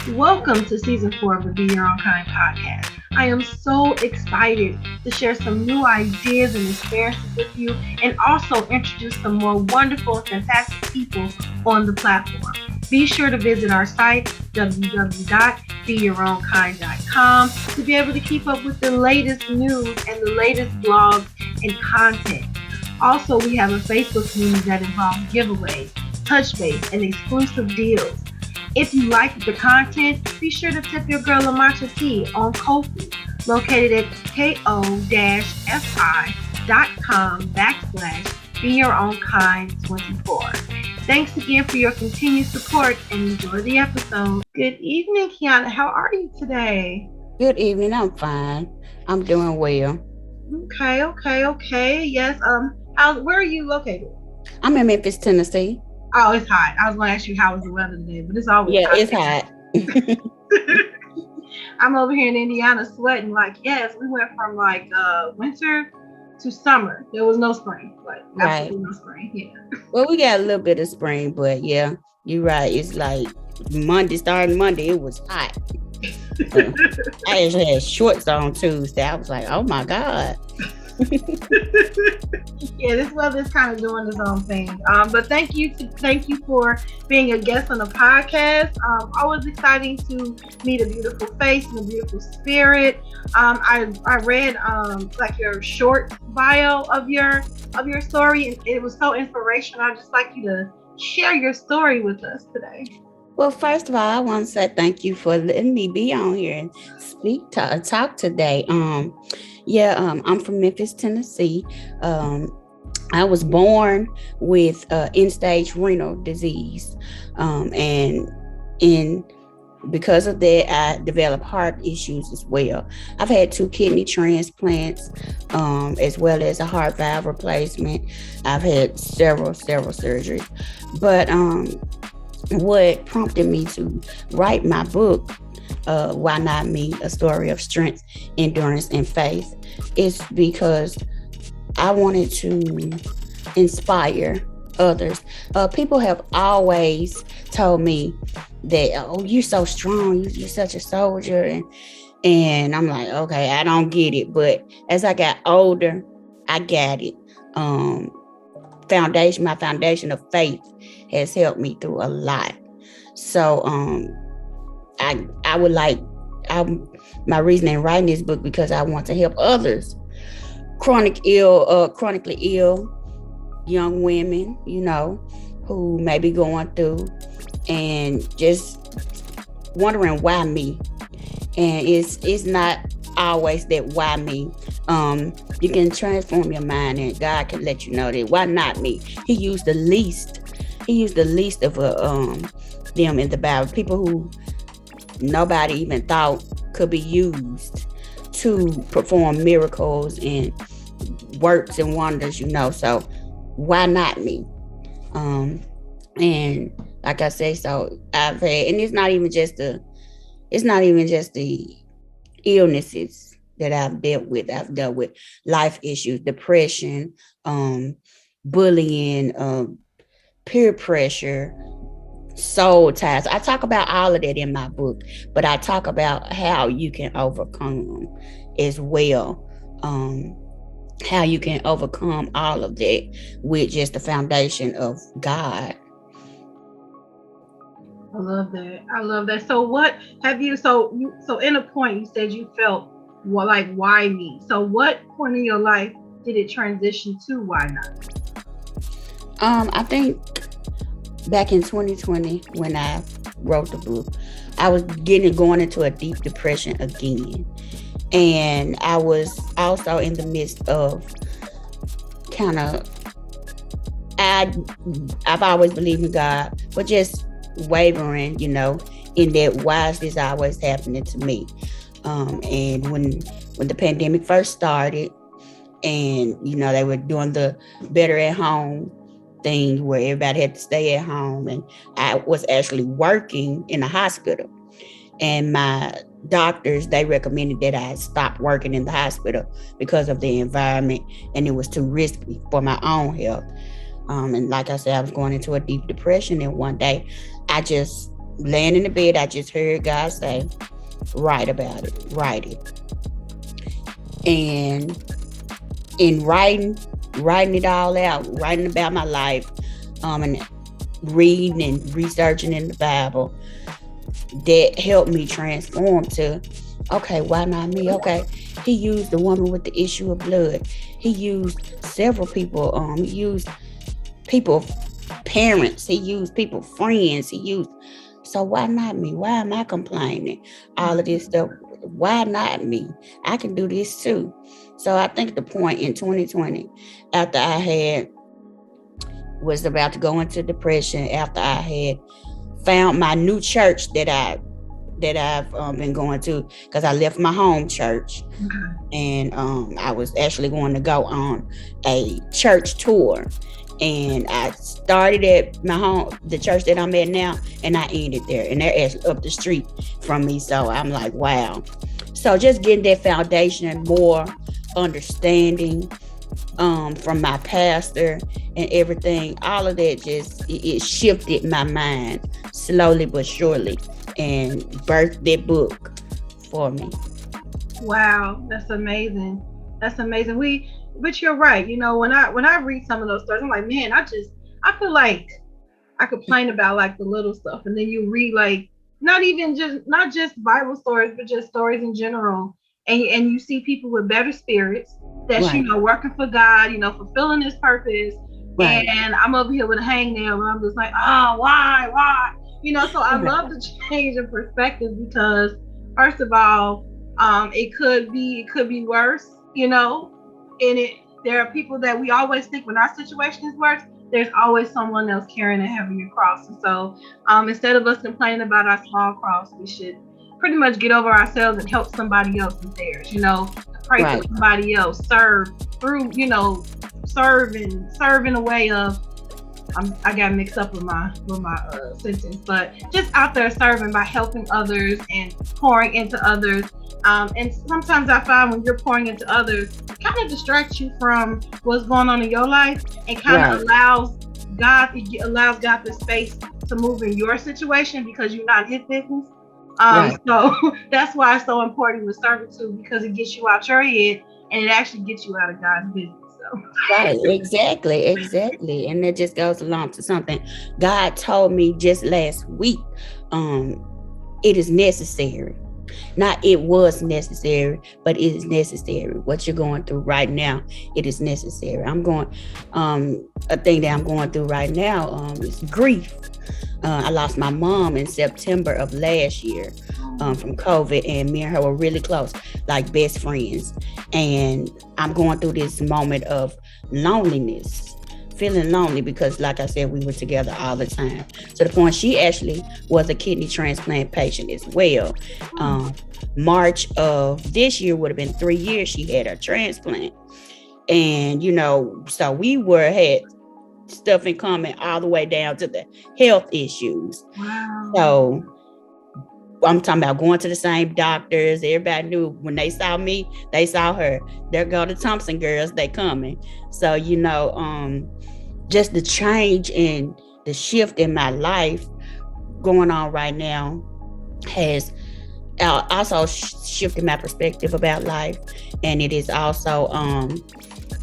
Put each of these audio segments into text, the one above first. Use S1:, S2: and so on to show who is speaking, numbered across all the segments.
S1: Welcome to season 4 of the Be Your Own Kind podcast. I am so excited to share some new ideas and experiences with you and also introduce some more wonderful and fantastic people on the platform. Be sure to visit our site, www.beyourownkind.com, to be able to keep up with the latest news and the latest blogs and content. Also, we have a Facebook community that involves giveaways, touch base, and exclusive deals. If you like the content, be sure to tip your girl a matcha tea on Ko-fi, located at ko-fi.com/be your own kind 24. Thanks again for your continued support and enjoy the episode. Good evening, Kiana. How are you today?
S2: Good evening. I'm fine. I'm doing well.
S1: Okay. Yes. Where are you located?
S2: I'm in Memphis, Tennessee.
S1: Oh, it's hot. I was going to ask you how was the weather today, but it's always
S2: Yeah,
S1: hot.
S2: it's hot.
S1: I'm over here in Indiana sweating. Like, yes, we went from like winter to summer. There was no spring, like
S2: Right.
S1: absolutely no spring. Yeah.
S2: Well, we got a little bit of spring, but yeah, you're right. It's like starting Monday, it was hot. I actually had shorts on Tuesday. I was like, oh my God.
S1: Yeah, this weather is kind of doing its own thing. But thank you for being a guest on the podcast. Always exciting to meet a beautiful face and a beautiful spirit. I read like your short bio of your story, and it was so inspirational. I'd just like you to share your story with us today.
S2: Well, first of all, I want to say thank you for letting me be on here and talk today. I'm from Memphis, Tennessee. I was born with end-stage renal disease, and because of that, I developed heart issues as well. I've had 2 kidney transplants, as well as a heart valve replacement. I've had several surgeries, but what prompted me to write my book, Why Not Me? A Story of Strength, Endurance, and Faith, is because I wanted to inspire others. People have always told me that, oh, you're so strong, you're such a soldier, and I'm like, okay, I don't get it. But as I got older, I got it. My foundation of faith has helped me through a lot. So I would like my reason in writing this book because I want to help others chronically ill young women, who may be going through and just wondering why me. And it's not always that why me. You can transform your mind, and God can let you know that why not me. He used the least of them in the Bible, people who nobody even thought could be used to perform miracles and works and wonders, so why not me? And like I say, so I've had, and it's not even just the illnesses that I've dealt with. I've dealt with life issues, depression, bullying, peer pressure, soul ties. I talk about all of that in my book, but I talk about how you can overcome as well. How you can overcome all of that with just the foundation of God.
S1: I love that. So what have you? So in a point you said you felt like why me? So what point in your life did it transition to why not?
S2: I think back in 2020 when I wrote the book, I was going into a deep depression again. And I was also in the midst of I've always believed in God, but just wavering, in that why is this always happening to me? And when the pandemic first started, and they were doing the better at home thing where everybody had to stay at home, and I was actually working in a hospital, and my doctors, they recommended that I stop working in the hospital because of the environment, and it was too risky for my own health. And like I said, I was going into a deep depression, and one day I just laying in the bed, I just heard God say, write about it, write it. And in writing it all out, writing about my life, and reading and researching in the Bible, that helped me transform to, okay, why not me? Okay, he used the woman with the issue of blood. He used several people. He used people, parents. He used people, friends. He used. So why not me? Why am I complaining? All of this stuff. Why not me? I can do this too. So I think the point in 2020, after I had was about to go into depression, after I had found my new church that I've been going to, because I left my home church, and I was actually going to go on a church tour, and I started at the church that I'm at now, and I ended there, and they're actually up the street from me. So I'm like, wow. So just getting that foundation, more understanding from my pastor and everything, all of that just it shifted my mind slowly but surely and birthed that book for me.
S1: Wow, that's amazing. That's amazing. But you're right. You know, when I read some of those stories, I'm like, man, I feel like I complain about like the little stuff, and then you read like not just Bible stories, but just stories in general, and you see people with better spirits that's
S2: Right,
S1: working for God, fulfilling His purpose,
S2: right,
S1: and I'm over here with a hangnail, and I'm just like, oh, why? So I
S2: right,
S1: love the change in perspective because first of all, it could be worse, and there are people that we always think when our situation is worse, there's always someone else carrying a heavier cross. And so, instead of us complaining about our small cross, we should pretty much get over ourselves and help somebody else with theirs. Pray for
S2: right,
S1: somebody else, serve through, serve in a way of. I got mixed up with my sentence, but just out there serving by helping others and pouring into others. And sometimes I find when you're pouring into others, it kind of distracts you from what's going on in your life and kind of
S2: right,
S1: allows God the space to move in your situation because you're not his business.
S2: right.
S1: So that's why it's so important with servitude because it gets you out your head and it actually gets you out of God's business. So
S2: Right, exactly. And that just goes along to something God told me just last week. Um, it is necessary. Not it was necessary, but it is necessary. What you're going through right now, it is necessary. A thing that I'm going through right now is grief. I lost my mom in September of last year from COVID, and me and her were really close, like best friends. And I'm going through this moment of loneliness, feeling lonely because, like I said, we were together all the time. To the point she actually was a kidney transplant patient as well. March of this year would have been 3 years she had her transplant. And, so we had stuff in common all the way down to the health issues.
S1: wow.
S2: So I'm talking about going to the same doctors. Everybody knew when they saw me, they saw her. There go the Thompson girls, they coming. So, just the change and the shift in my life going on right now has also shifted my perspective about life. And it is also,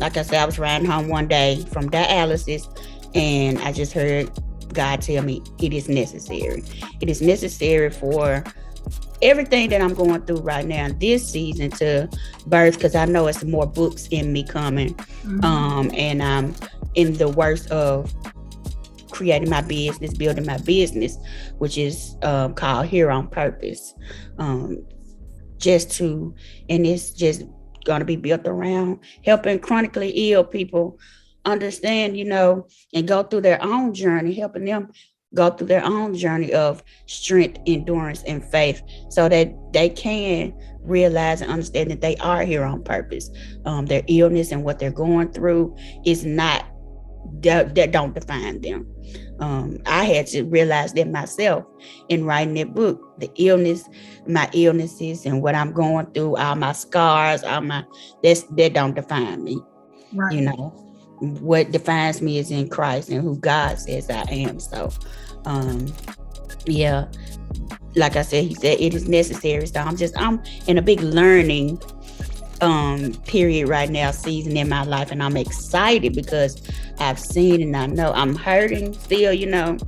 S2: like I said, I was riding home one day from dialysis and I just heard God tell me it is necessary. It is necessary for everything that I'm going through right now this season to birth, because I know it's more books in me coming. And I'm in the worst of creating my business, building my business, which is called Here on Purpose. And it's just going to be built around helping chronically ill people understand, and go through their own journey, helping them go through their own journey of strength, endurance, and faith so that they can realize and understand that they are here on purpose. Their illness and what they're going through is not, that don't define them. I had to realize that myself in writing that book. My illnesses and what I'm going through, all my scars, that don't define me.
S1: Right.
S2: You know, what defines me is in Christ and who God says I am. So, yeah, like I said, he said it is necessary. So I'm in a big learning period right now, season in my life, and I'm excited because I've seen and I know I'm hurting still,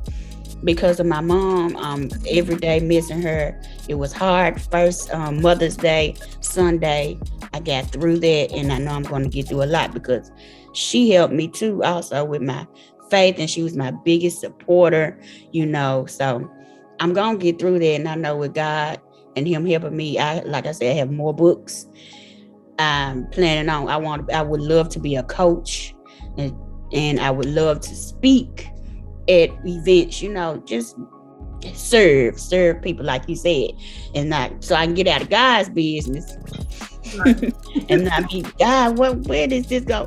S2: because of my mom. Every day missing her, it was hard. First Mother's Day Sunday, I got through that, and I know I'm going to get through a lot because she helped me too, also with my faith, and she was my biggest supporter. So I'm gonna get through that, and I know with God and Him helping me, like I said, I have more books. I'm planning on. I would love to be a coach, and I would love to speak at events. Just serve people, like you said, and not so I can get out of God's business, right. And not be God. Where does this go?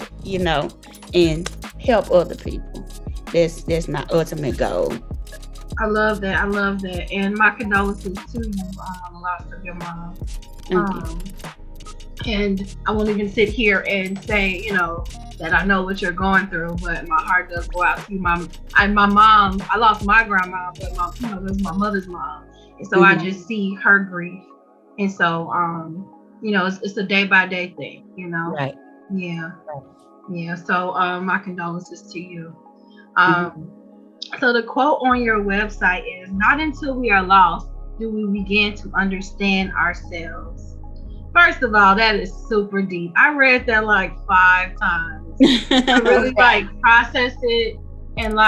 S2: And help other people. That's my ultimate goal.
S1: I love that. And my condolences to you on the loss of your mom. And I won't even sit here and say, that I know what you're going through, but my heart does go out to you. My mom, I lost my grandma, but this was my mother's mom. And so I just see her grief. And so, it's a day by day thing,
S2: Right.
S1: Yeah. Right. Yeah. So, my condolences to you. So the quote on your website is, "Not until we are lost do we begin to understand ourselves." First of all, that is super deep. I read that like 5 times. I really processed it and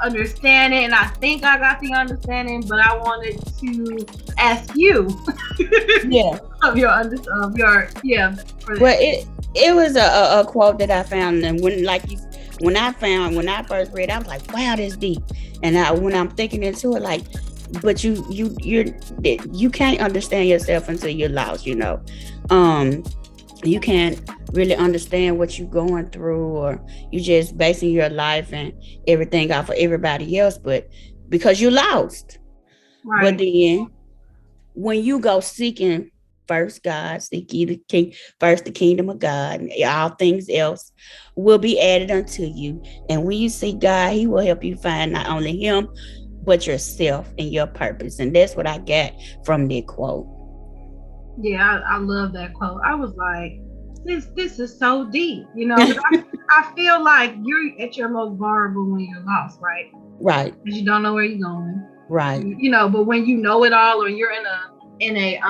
S1: understand it. And I think I got the understanding, but I wanted to ask you of your
S2: Well, it was a quote that I found, and when I first read it, I was like, wow, that's deep. And when I'm thinking into it, but you can't understand yourself until you're lost. You can't really understand what you're going through, or you just basing your life and everything off of everybody else, but because you're lost. Right. But then when you go seeking first God, seek ye first the kingdom of God, and all things else will be added unto you. And when you seek God, He will help you find not only Him, but yourself and your purpose. And that's what I got from that quote.
S1: Yeah, I love that quote. I was like, this is so deep, I feel like you're at your most vulnerable when you're lost, right?
S2: Right.
S1: Because you don't know where you're going.
S2: Right.
S1: But when you know it all, or you're in a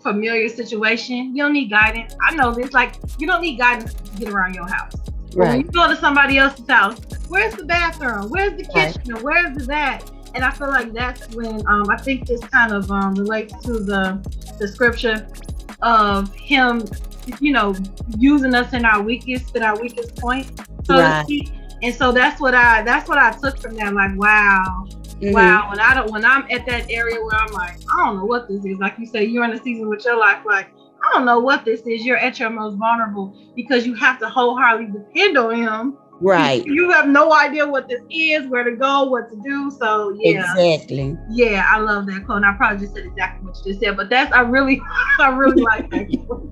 S1: familiar situation, you don't need guidance. I know this, you don't need guidance to get around your house. Right. When you go to somebody else's house, where's the bathroom? Where's the kitchen? Right. Where's the that? And I feel like that's when I think this kind of relates to the scripture of Him, using us in our weakest point, so to speak. And so that's what I took from that. Like, wow. Mm-hmm. Wow, when I'm at that area where I'm like, I don't know what this is. Like you say, you're in a season with your life, like, I don't know what this is. You're at your most vulnerable because you have to wholeheartedly depend on Him.
S2: Right.
S1: You have no idea what this is, where to go, what to do. So yeah.
S2: Exactly.
S1: Yeah, I love that quote. And I probably just said exactly what you just said, but I really like that quote.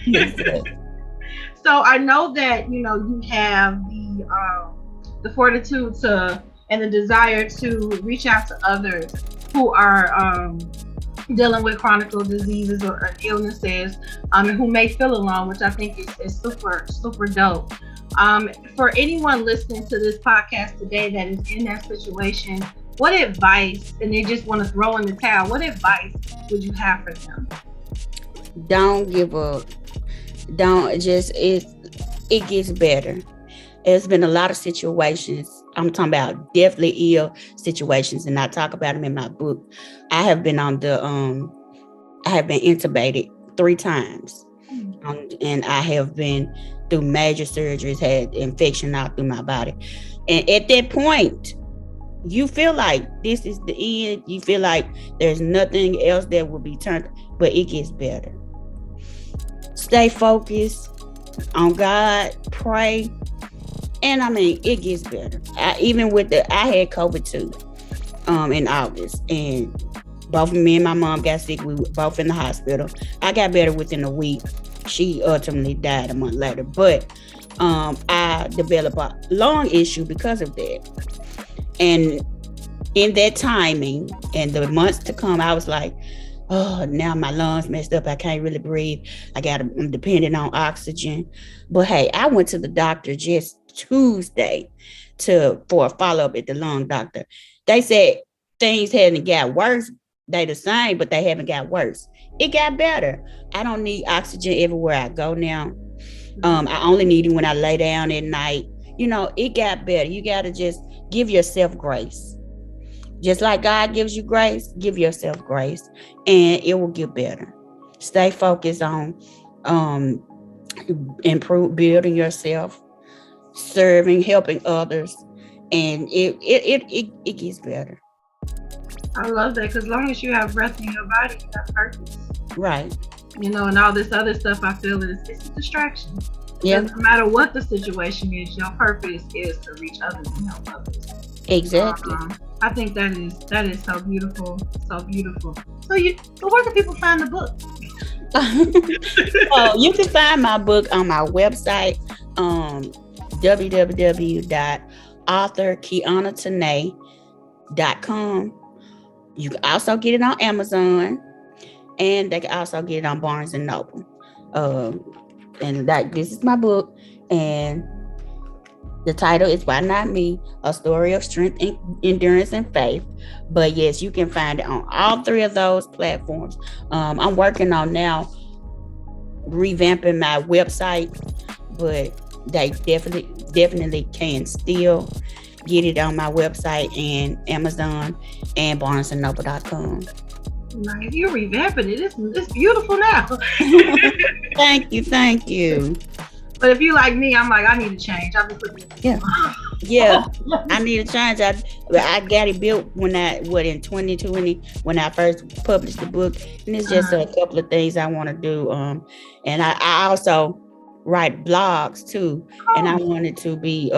S1: Yes. So I know that you have the fortitude and the desire to reach out to others who are dealing with chronic diseases or illnesses, and who may feel alone, which I think is super, super dope. For anyone listening to this podcast today that is in that situation, what advice, and they just want to throw in the towel, what advice would you have for them?
S2: Don't give up. It gets better. There's been a lot of situations. I'm talking about definitely ill situations, and I talk about them in my book. I have been intubated 3 times, and I have been through major surgeries, had infection out through my body. And at that point, you feel like this is the end. You feel like there's nothing else that will be turned, but it gets better. Stay focused on God, pray. And it gets better. I had COVID too, in August, and both me and my mom got sick. We were both in the hospital. I got better within a week. She ultimately died a month later, but I developed a lung issue because of that. And in that timing and the months to come, I was like, oh, now my lungs messed up. I can't really breathe. I'm dependent on oxygen. But hey, I went to the doctor just Tuesday for a follow-up at the lung doctor. They said things hadn't got worse. They the same, but they haven't got worse. It got better. I don't need oxygen everywhere I go now. I only need it when I lay down at night. It got better. You got to just give yourself grace. Just like God gives you grace, give yourself grace, and it will get better. Stay focused on improve building yourself, serving, helping others, and it gets better.
S1: I love that, because as long as you have breath in your body, you have purpose.
S2: Right.
S1: And all this other stuff, I feel it's a distraction.
S2: Yeah.
S1: No matter what the situation is, your purpose is to reach others and help others.
S2: Exactly.
S1: I think that is so beautiful, so beautiful. So where can people find the book?
S2: So you can find my book on my website, www.authorkiaunathompson.com. You can also get it on Amazon, and they can also get it on Barnes and Noble. And this is my book, and the title is Why Not Me? A Story of Strength, Endurance, and Faith. But yes, you can find it on all three of those platforms. I'm working on now revamping my website, but they definitely can still get it on my website and Amazon and BarnesandNoble.com.
S1: Nice. You're revamping it. It's beautiful now.
S2: Thank you.
S1: But if you like me, I'm like, I need to change. I've been putting
S2: Yeah. I need a change. I got it built in 2020 when I first published the book, and it's just a couple of things I want to do. And I also write blogs too, and I wanted to be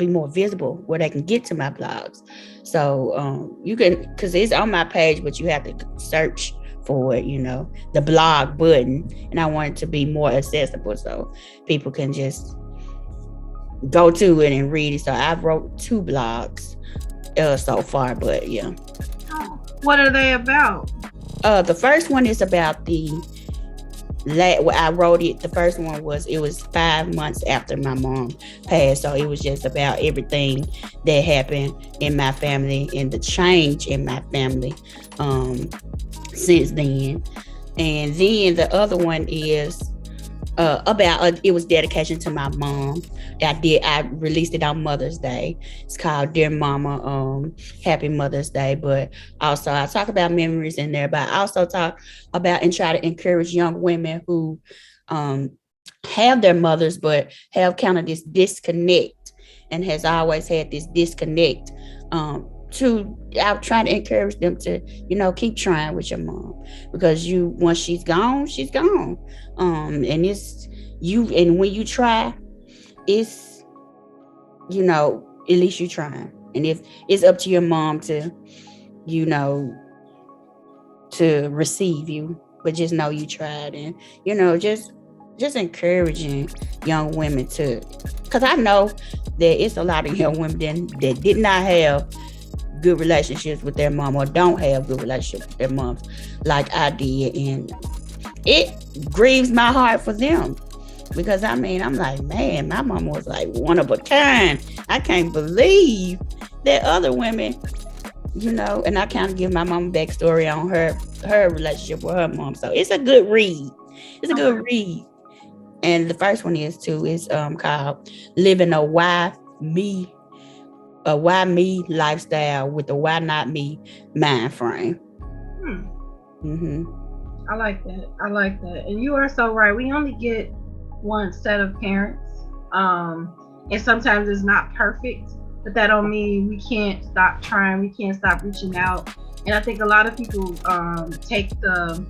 S2: more visible where they can get to my blogs. So you can, because it's on my page, but you have to search for it, the blog button, and I want it to be more accessible so people can just go to it and read it. So I've wrote 2 blogs so far, but yeah.
S1: What are they about?
S2: The first one is about I wrote it. The first one was 5 months after my mom passed, so it was just about everything that happened in my family and the change in my family since then. And then the other one is about it was dedication to my mom. I released it on Mother's Day. It's called Dear Mama, Happy Mother's Day. But also I talk about memories in there, but I also talk about and try to encourage young women who have their mothers but have kind of this disconnect and has always had this disconnect. I'm trying to encourage them to, keep trying with your mom, because once she's gone, she's gone. And and when you try, it's, at least you trying. And if it's up to your mom to, to receive you, but just know you tried, and, just encouraging young women to, because I know that it's a lot of young women that did not have good relationships with their mom, or don't have good relationships with their moms like I did, and it grieves my heart for them, because I'm like, man, my mom was like one of a kind. I can't believe that other women, and I kind of give my mom a backstory on her relationship with her mom. So it's a good read. And the first one is called Living a Why Me lifestyle with a why not me mind frame.
S1: I like that. And you are so right. We only get one set of parents, and sometimes it's not perfect, but that don't mean we can't stop trying, we can't stop reaching out. And I think a lot of people take the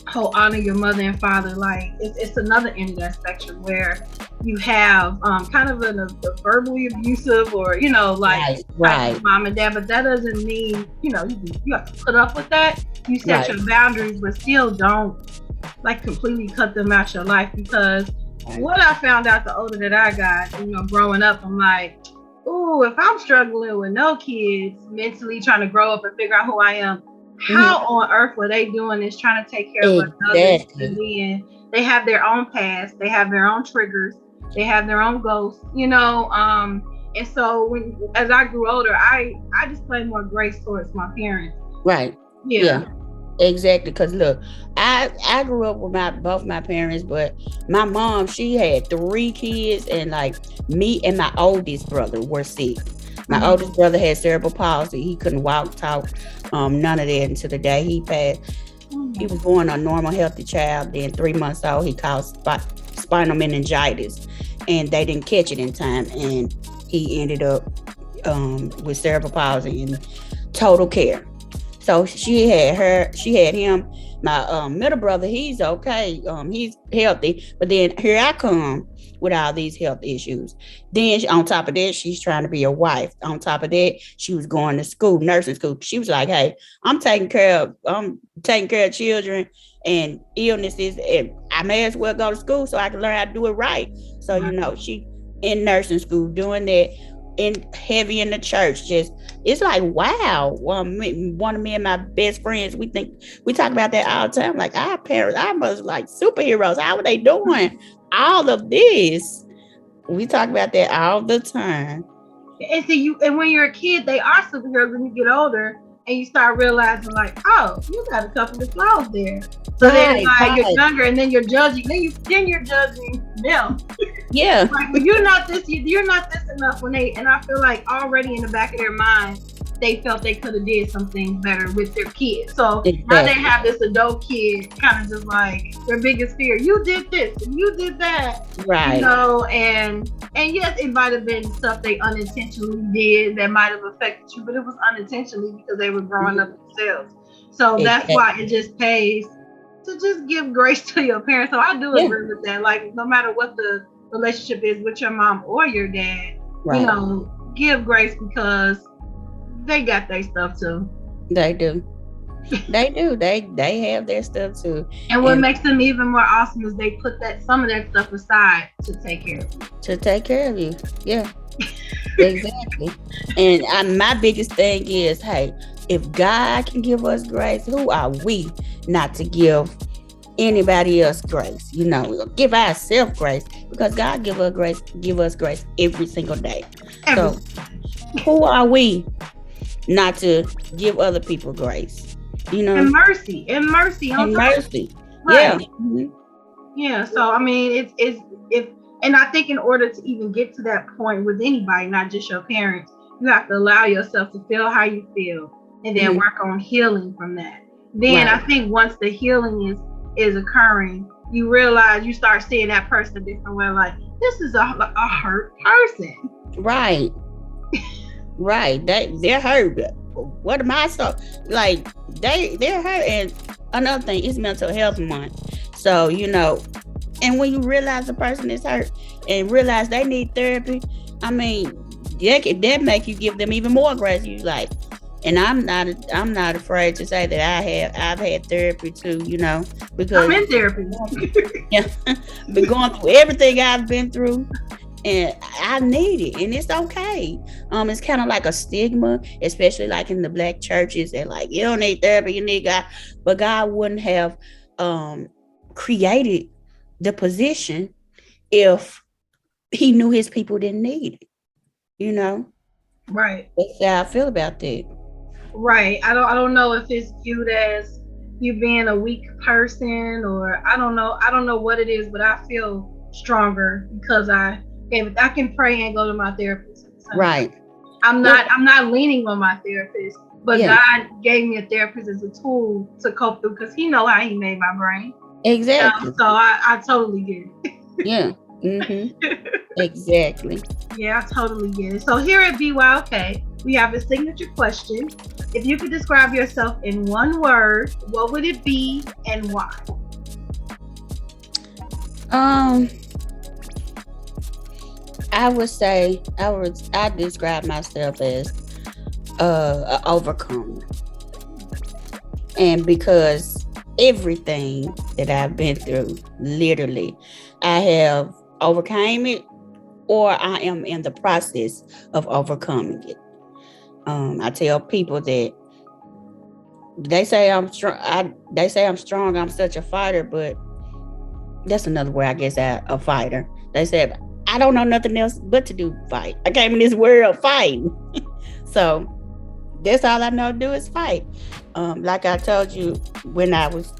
S1: whole honor your mother and father, like it's another end of that spectrum where you have kind of a verbally abusive, or right. Mom and dad, but that doesn't mean you have to put up with that. You set your boundaries, but still don't completely cut them out your life, because what I found out the older that I got, growing up, I'm like, ooh, if I'm struggling with no kids, mentally trying to grow up and figure out who I am,
S2: Mhm.
S1: how on earth were they doing this, trying to take care of us others? And
S2: Exactly.
S1: then they have their own past, they have their own triggers, they have their own ghosts, you know. And so when as I grew older, I displayed more grace towards my parents.
S2: Right.
S1: Yeah.
S2: Yeah. Exactly. Cause look, I grew up with my both my parents, but my mom, she had 3 kids, and like me and my oldest brother were sick. My
S1: Mm-hmm.
S2: oldest brother had cerebral palsy. He couldn't walk, talk, none of that until the day he passed. He was born a normal, healthy child. Then 3 months old, he caught spinal meningitis, and they didn't catch it in time, and he ended up with cerebral palsy and total care. So she had him. My middle brother, he's okay. He's healthy. But then here I come with all these health issues. Then on top of that, she's trying to be a wife. On top of that, she was going to school, nursing school. She was like, "Hey, I'm taking care of children and illnesses, and I may as well go to school so I can learn how to do it right." So she in nursing school doing that, in heavy in the church, just it's like wow. One of me and my best friends, we talk about that all the time. Like our parents, I was like superheroes. How are they doing all of this? We talk about that all the time.
S1: And see you, and when you're a kid, they are superheroes. When you get older, and you start realizing, like, oh, you got a couple of flaws there. So then,
S2: Right,
S1: like, you're
S2: right.
S1: younger, and then you're judging. Then you're judging them.
S2: Yeah,
S1: Like, well, you're not this. You're not this enough. And I feel like already in the back of their mind, they felt they could have did some things better with their kids. So now they
S2: exactly.
S1: have this adult kid, kind of just like their biggest fear. You did this and you did that,
S2: Right.
S1: and yes, it might have been stuff they unintentionally did that might have affected you, but it was unintentionally because they were growing up themselves. So that's why it
S2: Exactly.
S1: just pays to just give grace to your parents. So I do
S2: Yeah.
S1: agree with that. Like, no matter what the relationship is with your mom or your dad,
S2: Right.
S1: give grace because they got their stuff too.
S2: They do. They do. They have their stuff too.
S1: And what
S2: And
S1: makes them even more awesome is they put that some of that stuff aside to take care of you.
S2: to take care of you. Yeah. Exactly. And my biggest thing is, hey, if God can give us grace, who are we not to give anybody else grace? Give ourselves grace, because God give us grace every single day. So
S1: Everything.
S2: who are we not to give other people grace?
S1: And mercy on
S2: And
S1: top.
S2: mercy. Yeah.
S1: Right. Yeah. So I mean, it's if and I think in order to even get to that point with anybody, not just your parents, you have to allow yourself to feel how you feel, and then
S2: Mhm.
S1: work on healing from that. Then I
S2: Right.
S1: think once the healing is occurring, you realize, you start seeing that person a different way. Like, this is a hurt person.
S2: Right. Right. They're hurt. What am I so like? They're hurt. And another thing is mental health month. So and when you realize a person is hurt and realize they need therapy, I mean, that make you give them even more grace. You like, and I'm not afraid to say that I've had therapy too.
S1: I'm
S2: Because
S1: in therapy.
S2: yeah, been going through everything I've been through, and I need it, and it's okay. It's kind of like a stigma, especially like in the black churches, and like, you don't need therapy, you need God. But God wouldn't have created the position if He knew His people didn't need it. You know,
S1: Right.
S2: that's how I feel about that.
S1: Right. I don't know if it's viewed as you being a weak person, or I don't know what it is, but I feel stronger because I can pray and go to my therapist at the same time.
S2: Right.
S1: I'm
S2: Yeah.
S1: not I'm not leaning on my therapist, but
S2: Yeah.
S1: God gave me a therapist as a tool to cope through because He know how He made my brain.
S2: Exactly.
S1: So I totally get
S2: Yeah. Mm-hmm.
S1: it.
S2: Exactly.
S1: Yeah, I totally get it. So here at BYOK, we have a signature question. If you could describe yourself in one word, what would it be and why?
S2: Um, I would say I describe myself as an overcomer, and because everything that I've been through, literally, I have overcame it or I am in the process of overcoming it. I tell people that they say I'm strong. They say I'm strong. I'm such a fighter, but that's another word, I guess. A fighter. They said I don't know nothing else but to do fight. I came in this world fighting, so that's all I know to do is fight. Like I told you when I was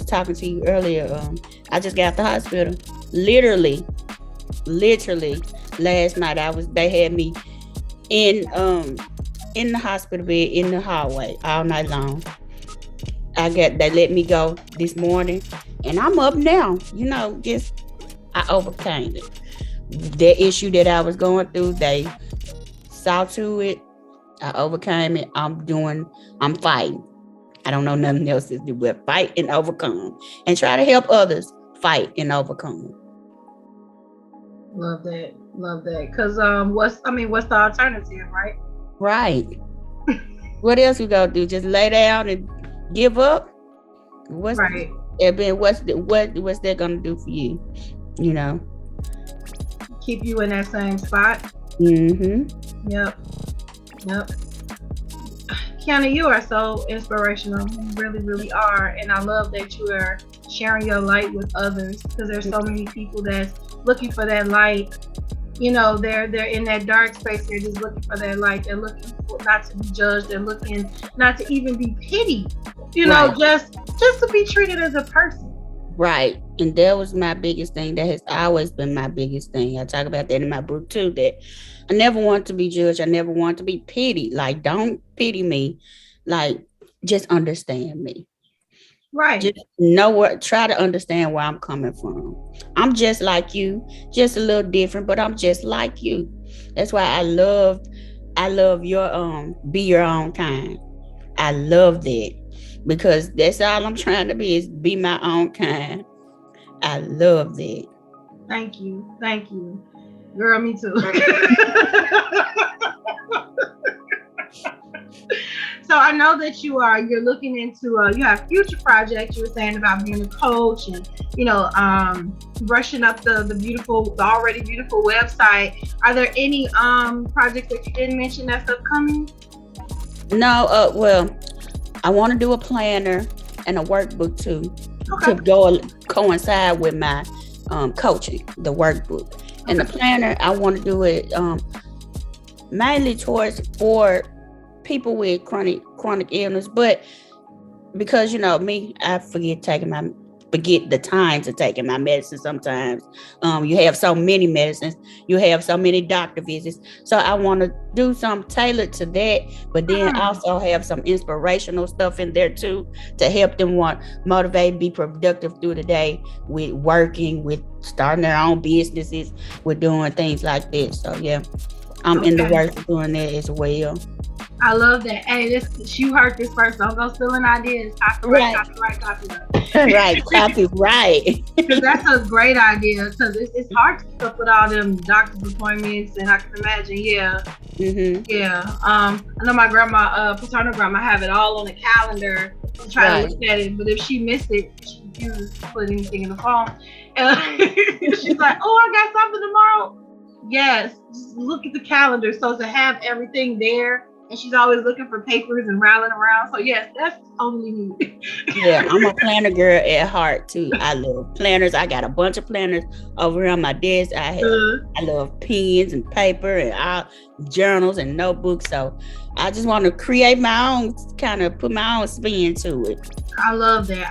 S2: talking to you earlier, I just got out the hospital. Literally, last night they had me in in the hospital bed in the hallway all night long. They let me go this morning, and I'm up now. Just I overcame it. That issue that I was going through, they saw to it. I overcame it. I'm fighting. I don't know nothing else to do but fight and overcome, and try to help others fight and overcome.
S1: Love that. Cause what's the alternative, right?
S2: Right. What else you gonna do? Just lay down and give up? What's
S1: right?
S2: What's that gonna do for you?
S1: Keep you in that same spot.
S2: Mm-hmm.
S1: Yep. Kiauna, you are so inspirational. You really, really are. And I love that you are sharing your light with others, because there's so many people that's looking for that light. They're in that dark space. They're just looking for that light. They're looking for not to be judged. They're looking not to even be pitied.
S2: Right.
S1: Just to be treated as a person.
S2: Right. And that was my biggest thing. That has always been my biggest thing. I talk about that in my book too, that I never want to be judged. I never want to be pitied. Like, don't pity me. Like, just understand me.
S1: Right.
S2: Just try to understand where I'm coming from. I'm just like you, just a little different, but I'm just like you. That's why I love your be your own kind. I love that, because that's all I'm trying to be, is be my own kind. I love that.
S1: Thank you. Girl, me too. So I know that you're looking into you have future projects. You were saying about being a coach and brushing up the already beautiful website. Are there any projects that you didn't mention that's upcoming?
S2: No, well, I want to do a planner and a workbook too,
S1: okay,
S2: to coincide with my coaching, the workbook. And the planner, I want to do it mainly for people with chronic illness, but because me, I forget the times of taking my medicine sometimes. You have so many medicines, you have so many doctor visits, so I want to do something tailored to that, but then also have some inspirational stuff in there too, to help them motivate, be productive through the day, with working, with starting their own businesses, with doing things like this. So yeah, I'm in the works of doing that as well.
S1: I love that. Hey, you heard this first. Don't go stealing ideas. Copyright.
S2: Right, copyright.
S1: Because that's a great idea. Because it's hard to keep up with all them doctor's appointments, and I can imagine. Yeah.
S2: Mm-hmm.
S1: Yeah. I know my grandma, paternal grandma, have it all on the calendar to try to look at it. But if she missed it, she refuses to put anything in the phone. She's like, "Oh, I got something tomorrow." Yes, just look at the calendar. So to have everything there. And she's always looking for papers and rattling around. So yes, that's totally me.
S2: Yeah, I'm a planner girl at heart too. I love planners. I got a bunch of planners over on my desk. I love pens and paper and all journals and notebooks. So I just want to create my own, kind of put my own spin to it.
S1: I love that.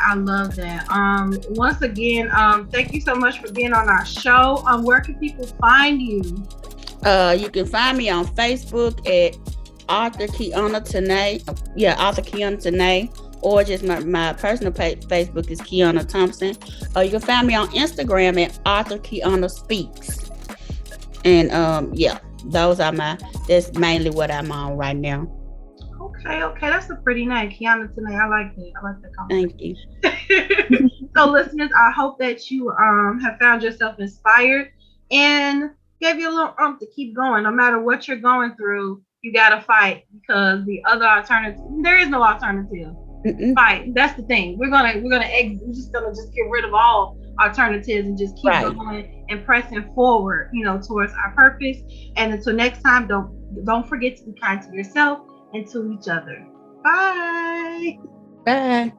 S1: Once again, thank you so much for being on our show. Where can people find you?
S2: You can find me on Facebook at Author Kiauna Thompson, or just my personal Facebook is Kiauna Thompson. You can find me on Instagram at Author Kiauna Speaks. And that's mainly what I'm on right now.
S1: Okay, that's a pretty name, Kiauna Thompson. I like that comment.
S2: Thank you.
S1: So listeners, I hope that you have found yourself inspired and gave you a little to keep going. No matter what you're going through, you gotta fight, because the other alternative, there is no alternative. Mm-mm. Fight. That's the thing. We're just gonna get rid of all alternatives and just keep
S2: Right.
S1: going and pressing forward, towards our purpose. And until next time, don't forget to be kind to yourself and to each other. Bye.
S2: Bye.